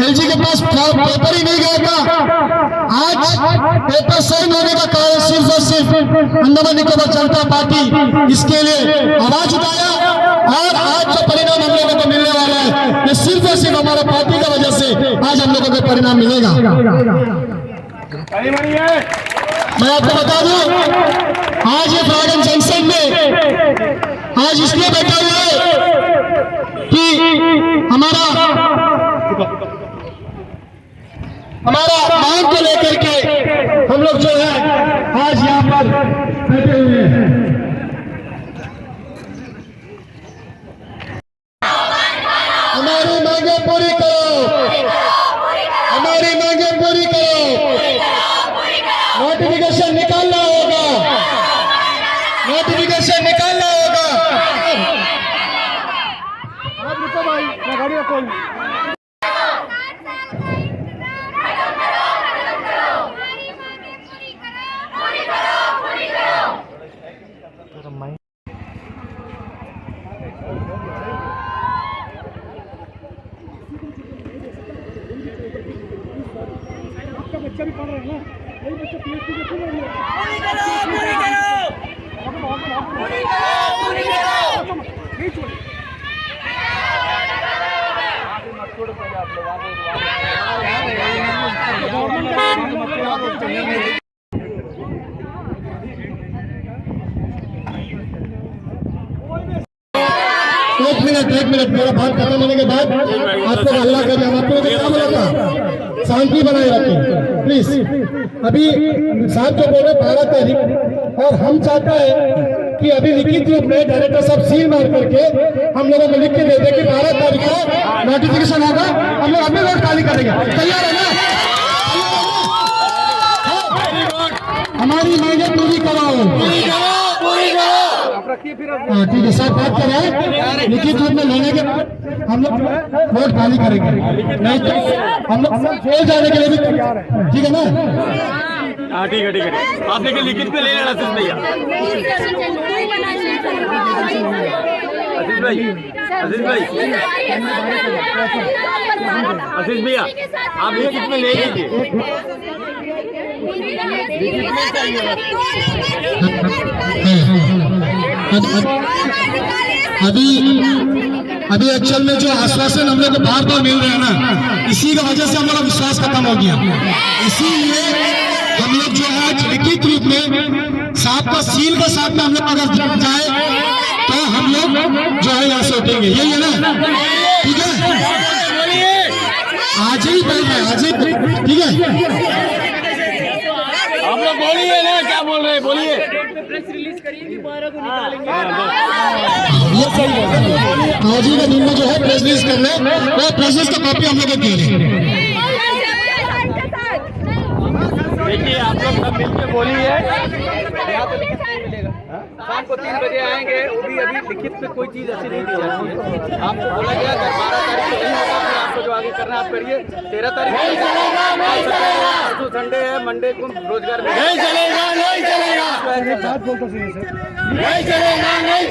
LG के पास paper ही नहीं गया था। आज पेपर साइन होने का कारण सिर्फ और सिर्फ अंडमान निकोबार जनता पार्टी इसके लिए आवाज उठाया और आज जो परिणाम हम लोगों को मिलने वाला है ये सिर्फ और सिर्फ हमारा पार्टी की वजह से आज हम लोगों को परिणाम मिलेगा। मैं आपको बता दूं आज ये फ्रागन जंक्शन में आज इसलिए बैठा हुआ है कि हमारा मांग को लेकर के हम लोग जो है आज यहाँ पर बैठे हुए हैं। हमारी मांगे पूरी करो, हमारी मांगे पूरी करो। नोटिफिकेशन निकालना होगा, नोटिफिकेशन निकालना होगा। आप रुको भाई, मैं गाड़ी रखो। बच्चा भी पढ़ रहे हैं ना, वही बच्चा पीएचडी के पूरी करो, पूरी करो। एक मिनट मेरा बात खत्म होने के बाद आपको हल्ला कर दिया। आपको क्या बोला था, शांति बनाए रखें प्लीज। अभी साहब जो बोले 12 तारीख और हम चाहता है कि अभी लिखित रूप में डायरेक्टर साहब सील मार करके हम लोगों को लिख के दे दे कि 12 तारीख को नोटिफिकेशन होगा, हम लोग अपने वोट खाली करेंगे। तैयार है ना? हमारी मांगे पूरी कराओ। ठीक है साहब, बात कर रहे हैं लिखित रूप में लेने के बाद हम लोग वोट खाली करेंगे, नहीं तो हम लोग जेल जाने के लिए भी तैयार है। ठीक है ना? हाँ ठीक है। आप देखिए लिखित में ले लेना आशीष भैया। आशीष भैया आप लिखित में ले लीजिए। अभी एक्चुअल में जो आश्वासन हम लोग को बार बार मिल रहे हैं ना, इसी की वजह से हमारा विश्वास खत्म हो गया। इसीलिए हम लोग जो है लिखित रूप में साहब का सील के साथ में हम लोग अगर जाए तो हम लोग जो है यहाँ से उठेंगे। यही है ना? ठीक है, आज ही बोल रहे हैं, आज ही। ठीक है, आप लोग बोलिए ना, क्या बोल रहे हैं, बोलिए। प्रेस रिलीज करिए कि 12 को निकालेंगे। ये सही है। आज ही के दिन में जो है प्रेस रिलीज करना है, वो प्रेस रिलीज का कॉपी हम लोग को दे दें। देखिए आप लोग सब मिलकर बोलिए। शाम को 3 बजे आएंगे, वो भी अभी लिखित में कोई चीज ऐसी नहीं दी जाती है। आपको बोला गया अगर 12 तारीख को नहीं होगा फिर आपको जो आगे करना आप करिए। 13 तारीख को संडे है, मंडे को रोजगार नहीं चलेगा, नहीं चलेगा, नहीं चलेगा, नहीं चलेगा, नहीं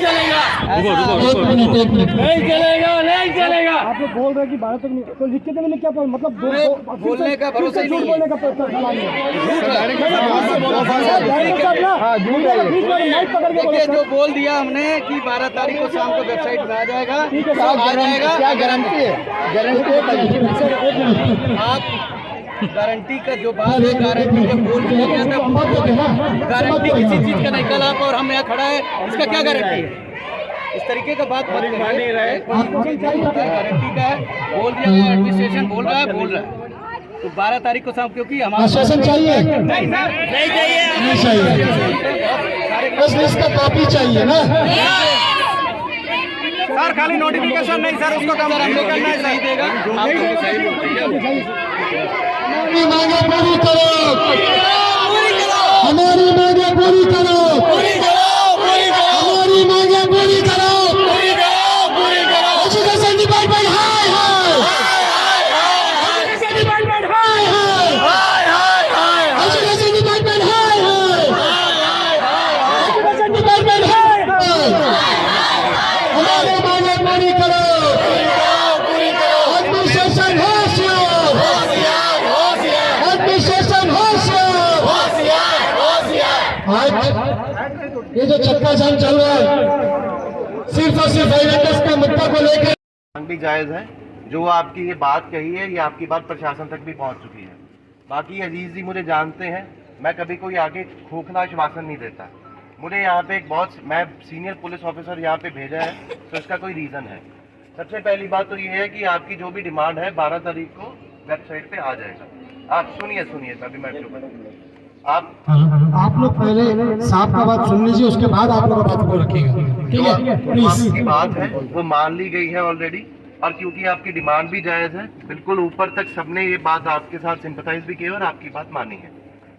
चलेगा, नहीं चलेगा। आप लोग बोल रहे हैं कि 12 तक तो लिख के देने में क्या मतलब बोलने का भरोसा ही नहीं है। देखिए जो बोल दिया हमने कि 12 तारीख को शाम को वेबसाइट में आ जाएगा, आ जाएगा। क्या गारंटी है? आप गारंटी का जो बात है, गारंटी जब बोल दिया गया था, गारंटी किसी चीज का नहीं। कल आप और हम यहाँ खड़ा है, इसका क्या गारंटी है? इस तरीके का बात मत करिए। गारंटी का है, बोल दिया गया, एडमिनिस्ट्रेशन बोल रहा है तो 12 तारीख को शाम, क्योंकि हमारा आश्वासन चाहिए, नहीं सर, नहीं चाहिए, नहीं चाहिए, बस इसका कॉपी चाहिए ना सर। खाली नोटिफिकेशन नहीं सर, उसको कम करना है, सही देगा। हमारी मांगे पूरी करो, हमारी मांगे पूरी करो, हमारी मांगे पूरी करो। एजुकेशन डिपार्टमेंट हाय हाय, एजुकेशन डिपार्टमेंट हाय हाय, एजुकेशन डिपार्टमेंट हाय हाय, एजुकेशन डिपार्टमेंट हाय हाय। हमारी मांगे पूरी करो, एडमिनिस्ट्रेशन होशियार, ये जो चक्का जाम चल रहा है सिर्फ और सिर्फ आईवेंडर्स का मुद्दा को लेकर भी जायज़ है। जो आपकी ये बात कही है, ये आपकी बात प्रशासन तक भी पहुंच चुकी है। बाकी अजीज जी मुझे जानते हैं, मैं कभी कोई आगे खोखला आश्वासन नहीं देता। मुझे यहाँ पे एक बहुत मैं सीनियर पुलिस ऑफिसर यहाँ पे भेजा है, तो इसका कोई रीज़न है। सबसे पहली बात तो ये है कि आपकी जो भी डिमांड है 12 तारीख को वेबसाइट पे आ जाएगा। आप सुनिए अभी मैं आपको बताऊँ। आप लोग पहले साहब का बात सुन लीजिए, उसके बाद आप लोग बात को रखिएगा, ठीक है? प्लीज आपकी बात है वो मान ली गई है ऑलरेडी, और क्योंकि आपकी डिमांड भी जायज़ है, बिल्कुल ऊपर तक सबने ये बात आपके साथ सिंपथाइज भी की और आपकी बात मानी है,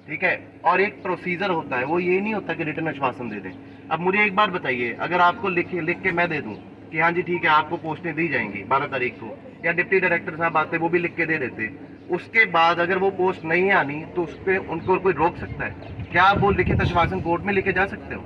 ठीक है। और एक प्रोसीजर होता है, वो ये नहीं होता कि रिटर्न आश्वासन दे दें। अब मुझे एक बात बताइए, अगर आपको लिख के मैं दे दूं कि हाँ जी ठीक है आपको पोस्टें दी जाएंगी 12 तारीख को, या डिप्टी डायरेक्टर साहब आते वो भी लिख के दे देते, उसके बाद अगर वो पोस्ट नहीं आनी तो उस पर उनको कोई रोक सकता है क्या? आप वो लिखित आश्वासन कोर्ट में लेके जा सकते हो?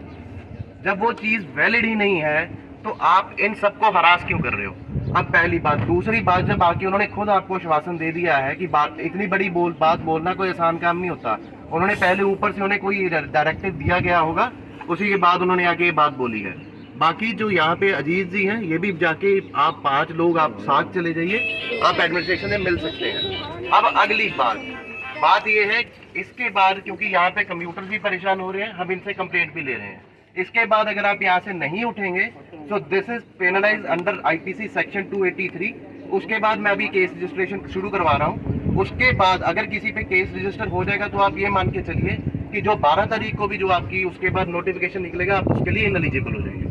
जब वो चीज़ वैलिड ही नहीं है तो आप इन सबको हरास क्यों कर रहे हो? अब पहली बात। दूसरी बात, जब आके उन्होंने खुद आपको आश्वासन दे दिया है कि बात इतनी बड़ी बात बोलना कोई आसान काम नहीं होता, उन्होंने पहले ऊपर से उन्हें कोई डायरेक्टिव दिया गया होगा, उसी के बाद उन्होंने आके ये बात बोली है। बाकी जो यहाँ पे अजीज जी हैं, ये भी जाके आप 5 लोग आप साथ चले जाइए, आप एडमिनिस्ट्रेशन में मिल सकते हैं। अब अगली बात ये है, इसके बाद क्योंकि यहाँ पे कंप्यूटर भी परेशान हो रहे हैं, हम इनसे कंप्लेंट भी ले रहे हैं। इसके बाद अगर आप यहाँ से नहीं उठेंगे तो this is penalise under IPC section 283। उसके बाद मैं अभी केस रजिस्ट्रेशन शुरू करवा रहा हूँ। उसके बाद अगर किसी पे केस रजिस्टर हो जाएगा तो आप ये मान के चलिए कि जो 12 तारीख को भी जो आपकी उसके बाद नोटिफिकेशन निकलेगा, आप उसके लिए इनएलिजिबल हो जाएंगे।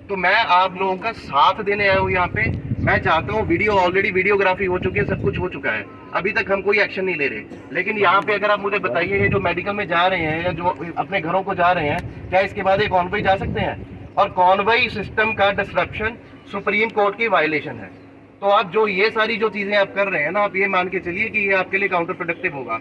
तो मैं आप लोगों का साथ देने आया हूँ यहाँ पे। मैं चाहता हूँ, ऑलरेडी वीडियोग्राफी हो चुकी है, सब कुछ हो चुका है, अभी तक हम कोई एक्शन नहीं ले रहे। लेकिन यहाँ पे अगर आप मुझे बताइए, ये जो मेडिकल में जा रहे हैं या जो अपने घरों को जा रहे हैं, क्या इसके बाद एक कॉन्वॉय जा सकते हैं? और कॉन्वॉय सिस्टम का डिसरप्शन सुप्रीम कोर्ट की वायलेशन है। तो आप जो ये सारी जो चीज़ें आप कर रहे हैं ना, आप ये मान के चलिए कि ये आपके लिए काउंटर प्रोडक्टिव होगा।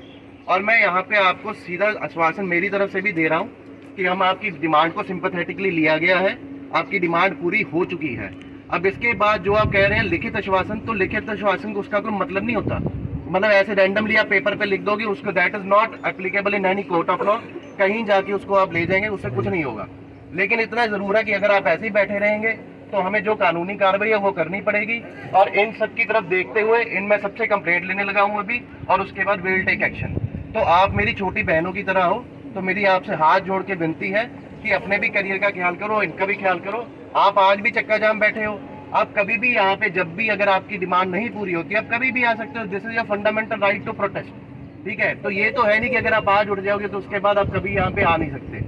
और मैं यहाँ पे आपको सीधा आश्वासन मेरी तरफ से भी दे रहा हूँ कि हम आपकी डिमांड को सिंपैथेटिकली लिया गया है, आपकी डिमांड पूरी हो चुकी है। अब इसके बाद जो आप कह रहे हैं लिखित आश्वासन, तो लिखित आश्वासन को उसका कोई मतलब नहीं होता। मतलब ऐसे रैंडमली आप पेपर पे लिख दोगे उसको, that is not applicable in any court of law. कहीं जाके उसको आप ले जाएंगे, उससे कुछ नहीं होगा। लेकिन इतना जरूर है कि अगर आप ऐसे ही बैठे रहेंगे तो हमें जो कानूनी कार्रवाई है वो करनी पड़ेगी। और इन सब की तरफ देखते हुए इनमें सबसे कंप्लेंट लेने लगा हूँ अभी, और उसके बाद विल टेक एक्शन। तो आप मेरी छोटी बहनों की तरह हो, तो मेरी आपसे हाथ जोड़ के विनती है कि अपने भी करियर का ख्याल करो, इनका भी ख्याल करो। आप आज भी चक्का जाम बैठे हो, आप कभी भी यहाँ पे जब भी अगर आपकी डिमांड नहीं पूरी होती, आप कभी भी आ सकते हो। This is your fundamental right to protest, ठीक है। तो ये तो है नहीं कि अगर आप आज उठ जाओगे तो उसके बाद आप कभी यहाँ पे आ नहीं सकते,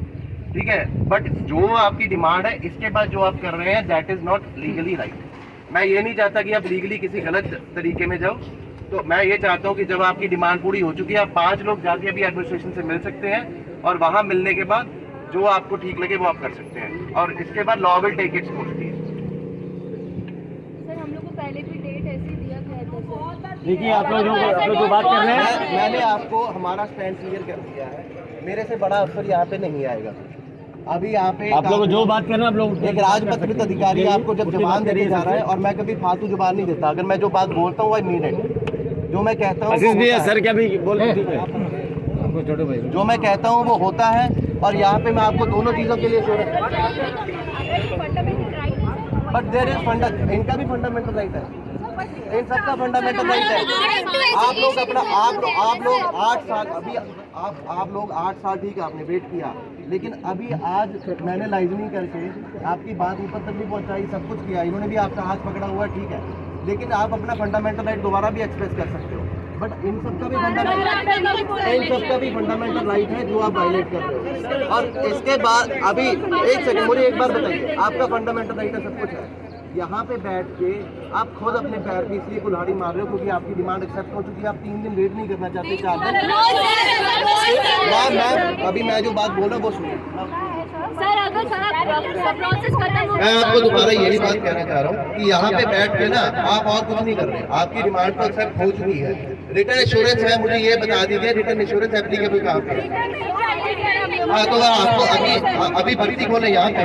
ठीक है। बट जो आपकी डिमांड है, इसके बाद जो आप कर रहे हैं, that is not legally right. मैं ये नहीं चाहता कि आप लीगली किसी गलत तरीके में जाओ। तो मैं ये चाहता हूँ कि जब आपकी डिमांड पूरी हो चुकी है, आप 5 लोग जाके अभी एडमिनिस्ट्रेशन से मिल सकते हैं, और वहाँ मिलने के बाद जो आपको ठीक लगे वो आप कर सकते हैं। और इसके बाद law will take its course. Sir हम लोग को पहले भी डेट ऐसी दिया था। देखिए आप लोग जो बात कर रहे हैं, मैंने आपको हमारा स्टैंड क्लियर कर दिया है। मेरे से बड़ा अफसर यहाँ पे नहीं आएगा। अभी यहाँ पे आप लोग जो बात कर रहे हैं, आप लोग एक राजपत्रित अधिकारी आपको जब जबान देने जा रहा है, और मैं कभी फालतू जुबान नहीं देता। अगर मैं जो बात बोलता हूँ आई मीन इट। जो मैं कहता हूँ सर क्या भी बोल, जो मैं कहता हूँ वो होता है। और यहाँ पे मैं आपको दोनों चीज़ों के लिए बट देयर इज इनका भी फंडामेंटल राइट है, इन सबका फंडामेंटल राइट है। आप लोग अपना आप लोग 8 साल अभी आप लोग 8 साल ठीक है आपने वेट किया, लेकिन अभी आज मैंने लाइजनिंग करके आपकी बात ऊपर तक भी पहुंचाई, सब कुछ किया। इन्होंने भी आपका हाथ पकड़ा हुआ, ठीक है। लेकिन आप अपना फंडामेंटल राइट दोबारा भी एक्सप्रेस कर सकते हो। बट इन सबका भी फंडामेंटल राइट है जो आप वायलेट कर रहे हो। और इसके बाद अभी एक सेकंड, मुझे एक बार बताइए, आपका फंडामेंटल राइट है, सब कुछ है। यहाँ पे बैठ के आप खुद अपने पैर की इसलिए कुल्हाड़ी मार रहे हो क्योंकि आपकी डिमांड एक्सेप्ट हो चुकी है। आप 3 दिन वेट नहीं करना चाहते, 4 दिन। मैं जो बात बोल रहा हूँ वो सुनिए। सर अगर प्रोसेस खत्म हो, मैं आपको दोबारा यही बात कहना चाह रहा हूँ कि यहाँ पे बैठ के ना आप और कुछ नहीं कर रहे। आपकी डिमांड तो एक्सेप्ट हो चुकी है। रिटर्न एश्योरेंस है, मुझे ये बता दीजिए रिटर्न एश्योरेंस एप्लीकेबल कहाँ पे? हाँ तो आपको अभी भर्ती खोले यहाँ पे।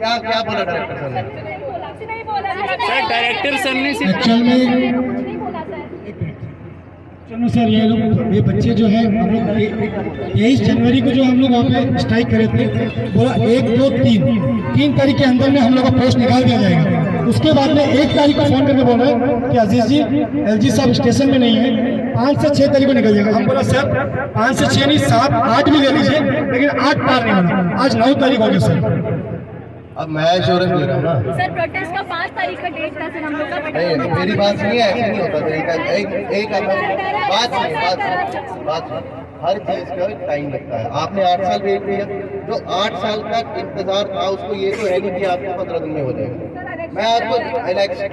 क्या बोला डायरेक्टर सर ने? सर डायरेक्टर सर ने एक्चुअल में चलो सर, ये बच्चे जो है हम लोग 23 जनवरी को जो हम लोग वहाँ पे स्ट्राइक करे थे, बोला 1, 2, 3 तारीख के अंदर में हम लोग का पोस्ट निकाल दिया जाएगा। उसके बाद में 1 तारीख को फोन करके बोला कि अजीज जी, एलजी साहब स्टेशन में नहीं है, 5 से 6 तारीख को निकल जाएगा। हम बोला सर 5 से 6 नहीं, 7, 8 भी ले लीजिए, लेकिन 8 पार नहीं होना। आज 9 तारीख हो गई सर। अब मैं एश्योरेंस दे रहा हूँ ना, सर प्रोटेस्ट का 5 तारीख का डेट था सर हम लोग का। नहीं मेरी बात सुनिए, ऐसे नहीं होता तरीका। एक बात हर चीज का टाइम लगता है। आपने 8 साल वेट किया, जो 8 साल तक इंतजार था उसको ये तो है नहीं कि आपको 15 दिन में हो जाएगा। मैं आपको इलेक्शन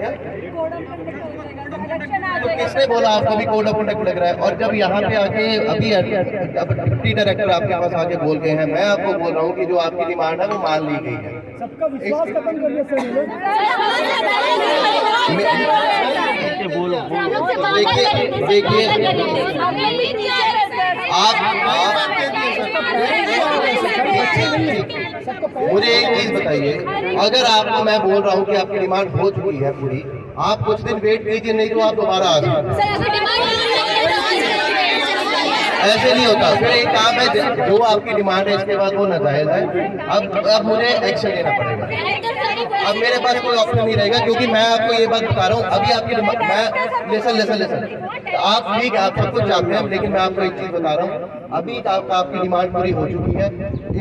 तो किसने बोला आपको भी कोड ऑफ कंडक्ट लग रहा है? और जब यहाँ पे आके अभी अब डिप्टी डायरेक्टर आपके पास आके बोल गए हैं, मैं आपको बोल रहा हूँ कि जो आपकी डिमांड है वो मान ली गई है। सबका विश्वास खत्म कर दिया सर। मुझे एक चीज बताइए, अगर आपको मैं बोल रहा हूँ कि आपकी डिमांड हो चुकी है पूरी, आप कुछ दिन वेट कीजिए, नहीं तो आप दोबारा आ जाए। ऐसे नहीं होता। फिर एक काम है, जो आपकी डिमांड है इसके बाद वो नाजायज है। अब मुझे एक्शन लेना पड़ेगा। अब मेरे पास कोई ऑप्शन नहीं रहेगा, क्योंकि मैं आपको ये बात बता रहा हूँ। अभी आपकी मैं लेसन आप ठीक है, आप सब कुछ चाहते हैं, लेकिन मैं आपको एक चीज बता रहा हूँ, अभी आपकी डिमांड पूरी हो चुकी है।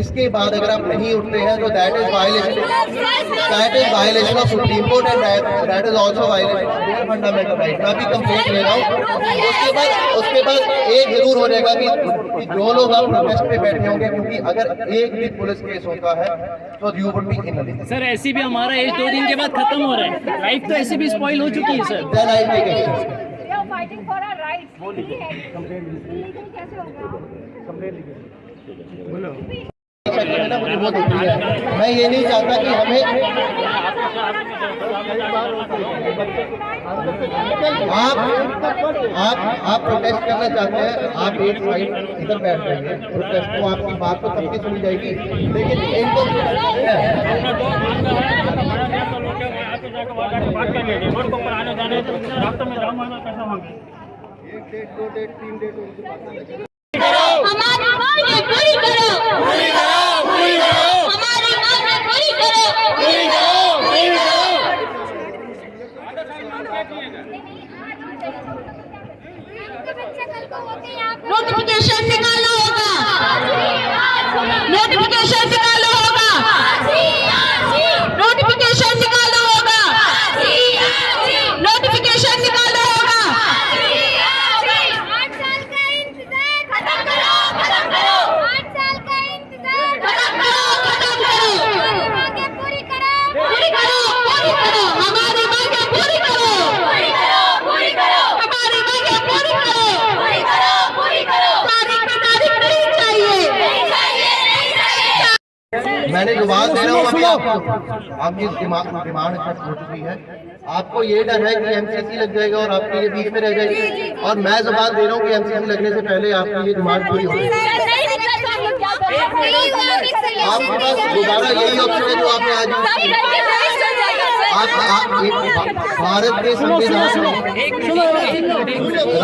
इसके बाद अगर आप नहीं उठते हैं तो that is violation of supreme court and that is also violation of their fundamental right. मैं भी कंप्लेंट ले रहा हूँ। उसके बाद एक जरूर हो जाएगा कि जो लोग आप प्रोटेस्ट पे बैठे होंगे, क्योंकि अगर एक भी पुलिस केस होता है तो you would be in. Sir ऐसी भी हमारा एज 2 दिन के बाद खत्म हो रहा है, लाइफ तो ऐसी भी स्पॉइल हो चुकी है sir. Then I take action. Fighting for our rights. Illegal कैसे होगा? मुझे बहुत दुखी है। मैं ये नहीं चाहता कि हमें आप प्रोटेस्ट करना चाहते हैं, आप एक साइड इधर बैठ जाइए, प्रोटेस्ट को आपकी बात तो सबकी सुनी जाएगी, लेकिन इनको हमारी मांगें पूरी करो, पूरी करो, पूरी करो, हमारी मांगें पूरी करो, पूरी करो, पूरी करो। नोटिफिकेशन निकालना होगा, नोटिफिकेशन निकालना होगा, नोटिफिकेशन निकालना होगा, नोटिफिकेशन निकालना होगा। 8 साल का इंतजार खत्म करो, खत्म करो। 8 साल का इंतजार खत्म करो, खत्म करो। हमारी मांगें पूरी करो, पूरी करो, पूरी करो। हमारी मांगें पूरी करो, पूरी करो, पूरी करो। हमारी मांगें पूरी करो, पूरी करो, पूरी करो। तारीख पे तारीख नहीं चाहिए, नहीं चाहिए, नहीं चाहिए। मैंने जो बात दे रहा हूँ अभी आपकी डिमांड एक्सेप्ट हो चुकी है। आपको ये डर है कि एमसीसी लग जाएगा और आपकी ये बीच में रह जाएगी, और मैं जुबान दे रहा हूँ कि एमसीसी लगने से पहले आपकी ये डिमांड पूरी होगी। आपके पास दोबारा यही ऑप्शन है जो आपने आज भारत के संविधान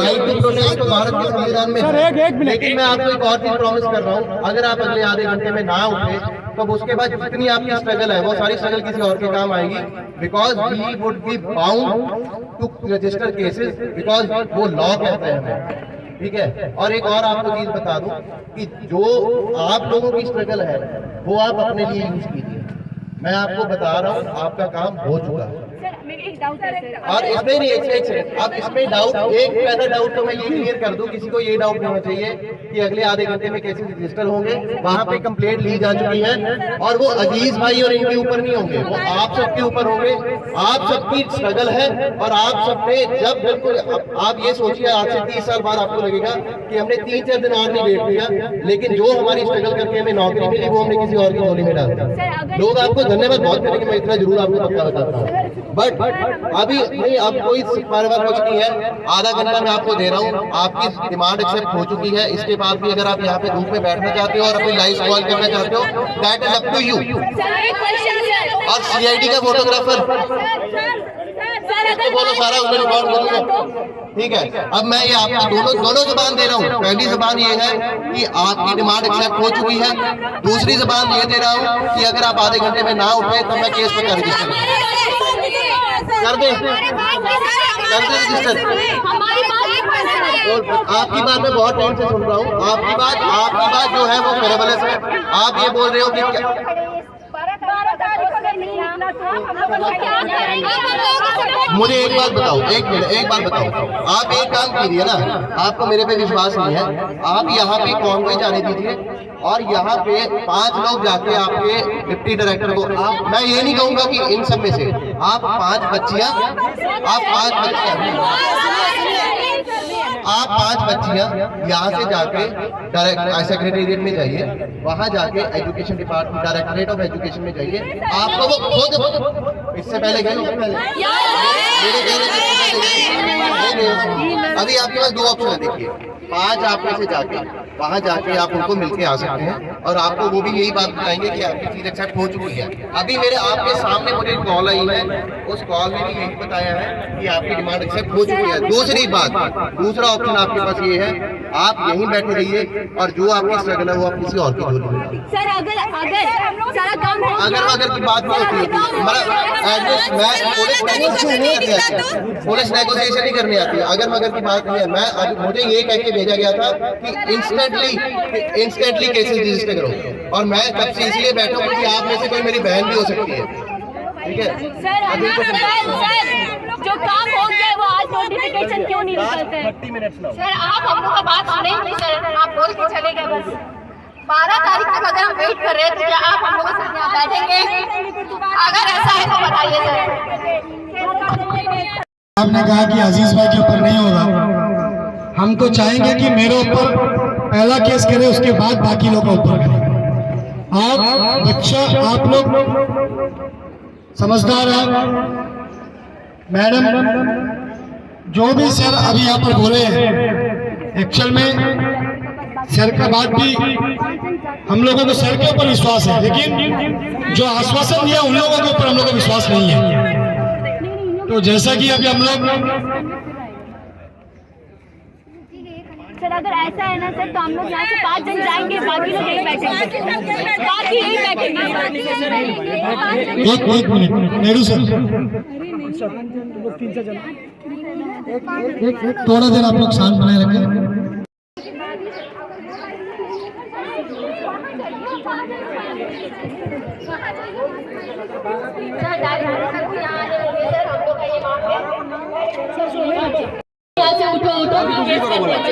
राइट टू प्रोटेस्ट तो भारत के संविधान में है। लेकिन मैं आपको एक और चीज प्रॉमिस कर रहा हूँ, अगर आप अगले आधे घंटे में ना उठे तो उसके बाद जितनी आपकी स्ट्रगल है वो सारी स्ट्रगल किसी और के काम आएगी, because we would be bound to register cases, because वो लॉ कहते हैं हमें, ठीक है। और एक और आपको चीज बता दूं कि जो आप लोगों की स्ट्रगल है वो आप अपने लिए यूज कीजिए। मैं आपको बता रहा हूँ आपका काम हो चुका है। और इसमें नहीं एक अब इसमें डाउट, एक पहला डाउट तो मैं ये क्लियर कर दूं, किसी को ये डाउट नहीं होना चाहिए कि अगले आधे घंटे में केसेस रजिस्टर होंगे। वहां पे कंप्लेंट ली जा चुकी है और वो अजीज भाई और इनके ऊपर नहीं होंगे, वो आप सबके ऊपर होंगे। आप सबकी स्ट्रगल है और आप सबने जब बिल्कुल आप ये सोचिए आज से 30 साल बाद आपको लगेगा कि हमने 3-4 दिन और नहीं वेट किया, लेकिन जो हमारी स्ट्रगल करके हमें नौकरी मिली वो हमने किसी और की झोली में डाल दिया। लोग आपको धन्यवाद बहुत करेंगे, मैं इतना जरूर आपको पक्का बताता हूँ। बट अभी नहीं, अब कोई बार कुछ नहीं है। आधा घंटा मैं आपको दे रहा हूँ, आपकी डिमांड एक्सेप्ट हो चुकी है। इसके बाद भी अगर आप यहाँ पे धूप में बैठना चाहते हो और अपनी लाइव कॉल करना चाहते हो, that is up to you. और सीआईडी का फोटोग्राफर बोलो सारा उसमें रिकॉर्ड करोगे, ठीक है। अब मैं ये आपको दोनों जुबान दे रहा हूँ। पहली जुबान ये है कि आपकी डिमांड एक्सेप्ट हो चुकी है। दूसरी जुबान ये दे रहा हूँ कि अगर आप आधे घंटे में ना उठे तो मैं केस पर रजिस्टर कर दे रजिस्टर। आपकी बात मैं बहुत टाइम से सुन रहा हूँ। आपकी बात जो है वो फेरेबलेस है। आप ये बोल रहे हो कि क्या, मुझे एक बात बताओ, एक बात बताओ। आप एक काम कीजिए ना, आपको मेरे पे विश्वास नहीं है, आप यहाँ पे कॉन्वॉय जाने दीजिए और यहाँ पे 5 लोग जाके आपके डिप्टी डायरेक्टर को, मैं ये नहीं कहूँगा कि इन सब में से आप 5 बच्चियाँ यहाँ से जाके सेक्रेटेरिएट में जाइए, वहाँ जाके education department directorate of education में जाइए। आपको वो खुद इससे पहले गए अभी आपके पास 2 ऑप्शन है। देखिए 5 आप में से जाके वहाँ जाके आप उनको मिलके आ सकते हैं और आपको वो भी यही बात बताएंगे कि आपकी चीज एक्सेप्ट हो चुकी है। अभी मेरे आपके सामने मुझे कॉल आई है, उस कॉल में भी यही बताया है कि आपकी डिमांड एक्सेप्ट हो चुकी है। दूसरी बात, दूसरा ऑप्शन आपके पास ये है, आप यहीं बैठे रहिए और जो आपकी स्ट्रगल है वो आप किसी और की झोली में। सर अगर की बात नहीं होती पुलिस नेगोशिएशन नहीं करनी आती है। अगर मगर की बात नहीं है, मैं मुझे ये कह के भेजा गया था कि इंस्टेंटली केसेस रजिस्टर करो और मैं तब से इसलिए बैठा हूँ क्योंकि आप में से कोई मेरी बहन भी हो सकती है, ठीक है। जो काम हो गया वो आज नोटिफिकेशन क्यों नहीं निकलते हैं? 30 मिनट्स ना सर आप हम लोग का बात सुनेंगे सर, आप बोल के चले गए बस। 12 तारीख तक अगर हम वेट कर रहे हैं तो क्या आप हम लोगों के साथ यहाँ बैठेंगे? अगर ऐसा है तो बताइए सर। आपने कहा कि अजीज भाई के ऊपर नहीं होगा, हम तो चाहेंगे कि मेरे ऊपर पहला केस करे, उसके बाद बाकी लोग का ऊपर करें। आप बच्चा, आप लोग समझदार है मैडम, जो भी सर अभी यहाँ पर बोले हैं, एक्चुअल में सर का बात भी हम लोगों को सर के ऊपर विश्वास है, लेकिन जो आश्वासन दिया उन लोगों के ऊपर हम लोगों को विश्वास नहीं है। तो जैसा कि अभी हम लोग सर अगर ऐसा है ना सर, तो हम लोग यहाँ से 5 जन जाएंगे, बाकी लोग यहीं बैठेंगे, बाकी यहीं बैठेंगे। एक मिनट नेहरू सर, थोड़ा देर आप लोग शांत बनाए रखें।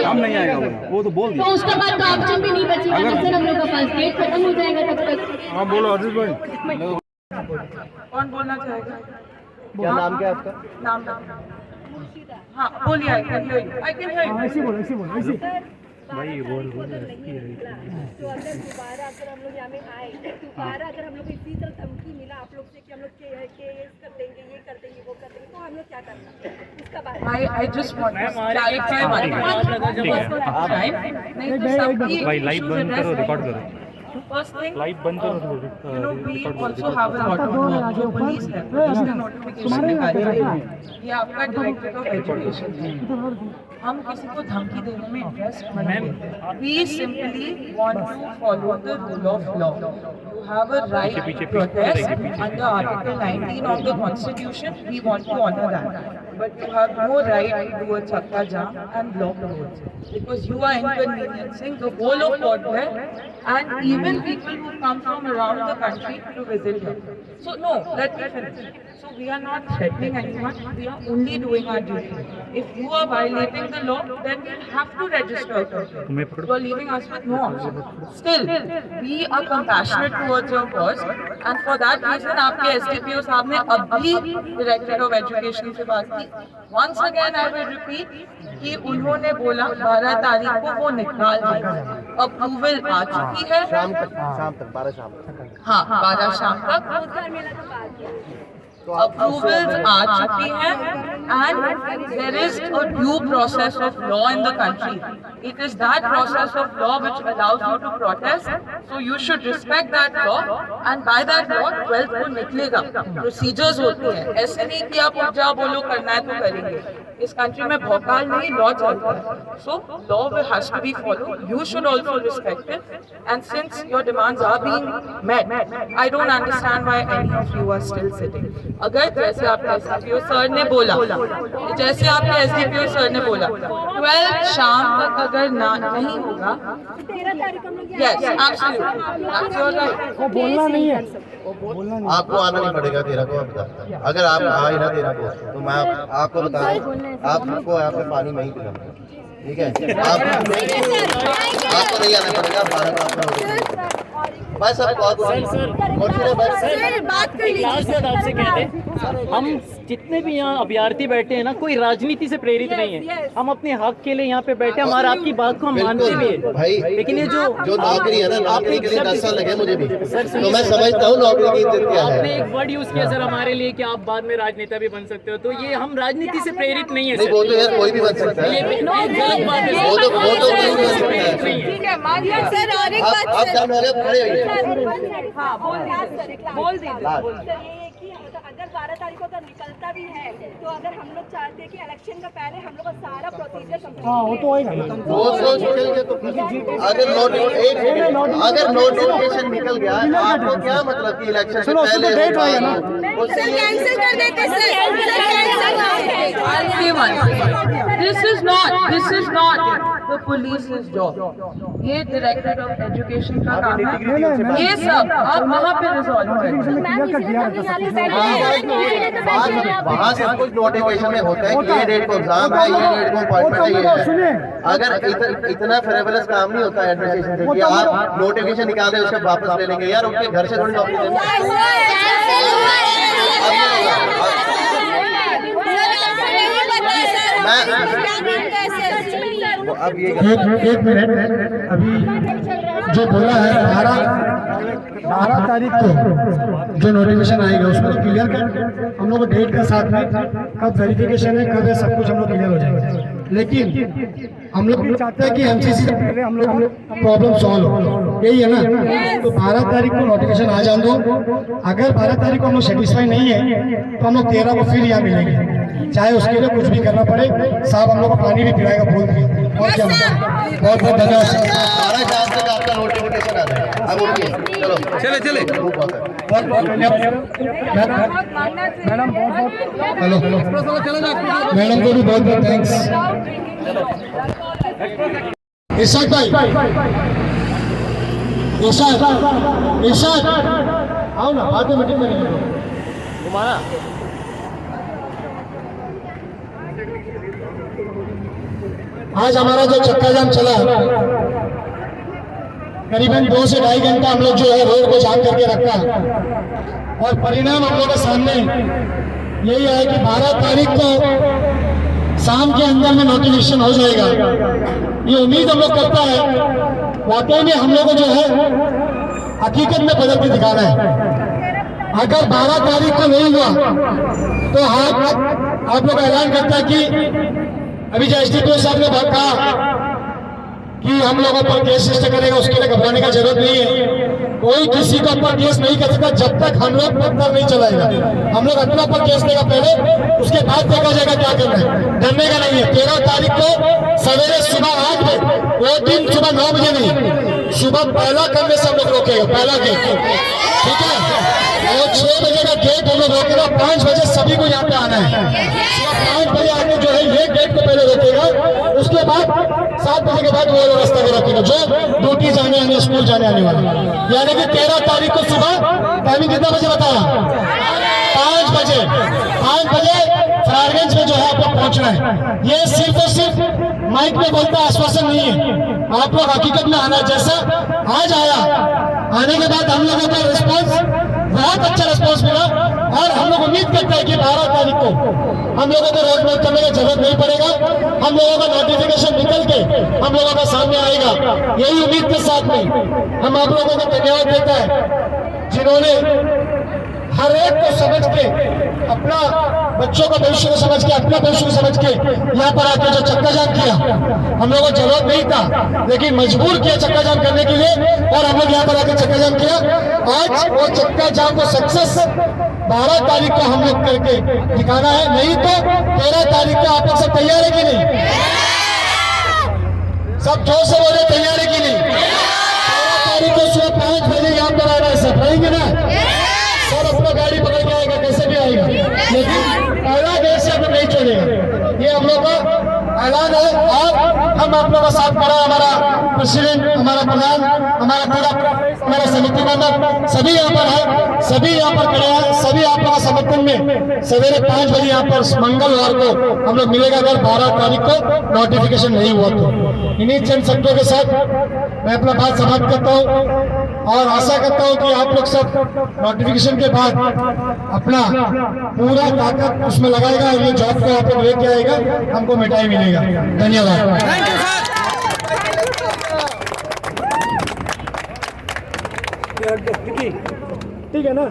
हम नहीं आएगा वो तो बोल दिया। तो उसके बाद तो ऑप्शन भी नहीं बचेगा सर, हम लोग का फर्स्ट डेट खत्म हो जाएगा तब तक। हाँ बोलो अजीज भाई। कौन बोलना चाहेगा? क्या नाम क्या आपका? नाम हाँ बोलिए। I can hear you. ऐसे बोलो ऐसे भाई बोल तो अगर दोबारा अगर हम लोग यहाँ में आए, दोबारा अगर हम लोग इसी तरह धमकी मिला आप लोग से कि हम लोग केस कर देंगे, ये कर देंगे, वो कर देंगे, तो हम लोग क्या करना इसका बारे में? I just want to clarify भाई लाइव बंद करो, रिकॉर्ड करो। First thing, लाइव बंद करो, we also have a lot of police है, जिसने notification निकाली है। ये आपका डायरेक्टर ऑफ एजुकेशन है। हम किसी को धमकी देने में इंटरेस्ट नहीं है। We simply want to follow the rule of law. You have a right to protest under Article 19 of the Constitution. We want to honor that. But you have no right to do a chakka jam and block roads because you are inconveniencing the whole of Portware and even people who come from around the country to visit here. So no, let me finish. So we are not threatening anyone. We are only doing our duty. If you are violating the law, then we have to register. You are leaving us with no option. Still, we are compassionate towards your cause, and for that reason, आपके SDPO साहब ने अभी Director of Education से बात की. Once again, I will repeat कि उन्होंने बोला 12 तारीख को वो निकाल देंगे. अप्रूवल आ चुकी है. शाम तक 12 शाम तक। हाँ 12 शाम तक approvals आ चुकी हैं and there is a due process of law in the country. It is that process of law which allows you to protest. So you should respect that law, and by that law 12th को निकलेगा. Procedures होती हैं. ऐसे नहीं कि आप उठ जाओ बोलो करना है तो करेंगे. इस कंट्री में भौकाल नहीं, लॉ चलता है. So law has to be followed. You should also respect it. And since your demands are being met, I don't understand why any of you are still sitting. अगर जैसे आपके SDPO सर ने बोला, 12 शाम तक अगर नहीं होगा, 13 तारीख हम लोग yes, absolutely, that's your right. वो बोलना नहीं है. आपको आना नहीं पड़ेगा 13 को. आप बता, अगर आप आए ना 13 को तो मैं आपको बता दूं, आपको यहाँ पे पानी नहीं पिलाऊंगा. ठीक है, आपको नहीं आना पड़ेगा. 12 को आपका बस अब बात कर लीजिए. आपसे कहते हैं हम जितने भी यहाँ अभ्यर्थी बैठे हैं ना, कोई राजनीति से प्रेरित नहीं है. हम अपने हक के लिए यहाँ पे बैठे हैं. हमारा आपकी बात को हम मानते भी हैं भाई, लेकिन ये जो नौकरी है ना, नौकरी के लिए 10 साल लगे मुझे भी, तो मैं समझता हूँ नौकरी की इज्जत क्या है. आपने एक वर्ड यूज किया सर हमारे लिए कि आप बाद में राजनेता भी बन सकते हो, तो ये हम राजनीति से प्रेरित नहीं है नहीं, सर. वो तो यार कोई भी बन सकता है. ये गलत बात है. वो तो कोई भी बन सकता है. ठीक है, मान लिया सर. और एक बात आप डन हो गए, खड़े होइए. हाँ, बोल दीजिए. सर ये है कि अगर 12 तारीख को अगर निकलता भी है तो अगर हम लोग चाहते हैं कि इलेक्शन का पहले हम लोग का सारा प्रोसीजर कंप्लीट. हाँ वो तो होएगा ना. वो सोच निकल गया तो अगर नोटिफिकेशन निकल गया, आपको क्या मतलब कि इलेक्शन से पहले डेट होएगा ना. कैंसिल कर देते This is not the police's job. ये डायरेक्टरेट ऑफ एजुकेशन का काम है. ये सब आप वहाँ पे रिजॉल्व करें. वहाँ सब कुछ नोटिफिकेशन में होता है कि ये डेट को एग्जाम है, ये डेट को अपॉइंटमेंट है. अगर इतना फेरेबलस काम नहीं होता है एडमिनिस्ट्रेशन से कि आप नोटिफिकेशन निकाल दें उसके वापस ले लेंगे. यार उनके घर से थोड़ी नौकरी अब ये एक मिनट. अभी जो बोला है 12 तारीख को जो नोटिफिकेशन आएगा उसमें तो क्लियर कर हम लोग डेट के साथ में कब वेरिफिकेशन है, कब है, सब कुछ हम लोग क्लियर हो जाएगा. लेकिन हम लोग भी चाहते हैं कि एमसीसी से पहले हम लोग प्रॉब्लम सॉल्व हो. यही है ना. तो 12 तारीख को नोटिफिकेशन आ जान दो. अगर 12 तारीख को हम लोग सेटिस्फाई नहीं है तो हम लोग 13 को फिर यहाँ मिलेंगे, चाहे उसके लिए कुछ भी करना पड़े. साहब हम लोग को पानी भी पिलाएगा बोल दिए. और क्या बहुत बहुत धन्यवाद. 12 शाम तक आपका नोटिफिकेशन आ जाएगा. अब उठिए, चलो चले बहुत बहुत धन्यवाद मैडम. हेलो मैडम को भी बहुत बहुत थैंक्स. इरशाद भाई, इरशाद आओ ना, बाद में मीटिंग करेंगे. आज हमारा जो चक्का जाम चला करीबन 2 से 2.5 घंटा हम लोग जो है रोड को जाम करके रखा, और परिणाम हम लोग के सामने यही है कि 12 तारीख को शाम के अंदर में नोटिफिकेशन हो जाएगा. ये उम्मीद हम लोग करता है. वाकई में हम लोग को जो है हकीकत में बदल के दिखाना है. अगर 12 तारीख को नहीं हुआ तो आप लोग ऐलान करता है कि अभी जो एसडीपीओ साहब ने कहा कि हम लोगों पर केस रजिस्टर करेगा, उसके लिए घबराने की जरूरत नहीं है. कोई किसी के ऊपर केस नहीं कर सकता जब तक हम लोग पत्थर नहीं चलाएगा. हम लोग अपने ऊपर केस लेगा पहले, उसके बाद देखा जाएगा क्या करना है. डरने का नहीं है. 13 तारीख को सवेरे सुबह 8 बजे, वो दिन सुबह 9 बजे नहीं, सुबह पहला करने से हम लोग रोकेगा. पहला गेट, ठीक है. और 6 बजे का गेट हम लोग रोकेगा. 5 बजे सभी को यहाँ पे आना है. सुबह 5 बजे आके जो है ये गेट को पहले रोकेगा. उसके बाद 7 बजे के बाद वो रास्ता को रखेगा जो ड्यूटी जाने आने, स्कूल जाने आने वाले. यानी कि 13 तारीख को सुबह टाइमिंग कितना बजे बताया? 5 बजे. 5 बजे फरारगंज में जो है आपको पहुंचना है. ये सिर्फ और सिर्फ माइक में बोलता आश्वासन नहीं है. आप लोग हकीकत में आना. जैसा आज आया, आने के बाद हम लोगों का रिस्पॉन्स बहुत अच्छा रिस्पॉन्स मिला, और हम लोग उम्मीद करते हैं कि 12 तारीख को हम लोगों को रोड ब्लॉक करने की जरूरत नहीं पड़ेगा. हम लोगों का नोटिफिकेशन निकल के हम लोगों का सामने आएगा. यही उम्मीद के साथ में हम आप लोगों को धन्यवाद देते हैं जिन्होंने हर एक को समझ के, अपना बच्चों का भविष्य को समझ के, अपना भविष्य को समझ के यहाँ पर आके जो चक्का जाम किया, हम लोगों को जरूरत नहीं था लेकिन मजबूर किया चक्का जाम करने के लिए, और हम लोग यहाँ पर आके चक्का जाम किया। आज वो चक्का जाम को सक्सेस 12 तारीख को हम लोग करके दिखाना है, नहीं तो 13 तारीख को आप लोग सब तैयार है कि नहीं? सब जोर से बोले तैयार है कि नहीं? 13 तारीख को सुबह 5 बजे यहाँ पर आना है, सब रहेंगे ना? सब अपना गाड़ी पकड़ के आएगा, कैसे भी आएगा, लेकिन पहला देश से हम नहीं छोड़ेगा, ये हम लोग का ऐलान है। और हम आप लोगों का साथ पड़ा, हमारा प्रेसिडेंट, हमारा प्रधान, हमारा पूरा हमारा समिति मेंबर सभी यहाँ पर है, सभी यहाँ पर खड़े हैं, सभी आप लोगों का समर्थन में सवेरे 5 बजे यहाँ पर मंगलवार को हम लोग मिलेगा, अगर 12 तारीख को नोटिफिकेशन नहीं हुआ तो। इन्हीं चंद शब्दों के साथ मैं अपना बात समाप्त करता हूँ और आशा करता हूँ कि आप लोग सब नोटिफिकेशन के बाद अपना पूरा ताकत उसमें लगाएगा और ये जॉब को आप लोग लेके आएगा, हमको मिठाई मिलेगा। धन्यवाद। ठीक है ना।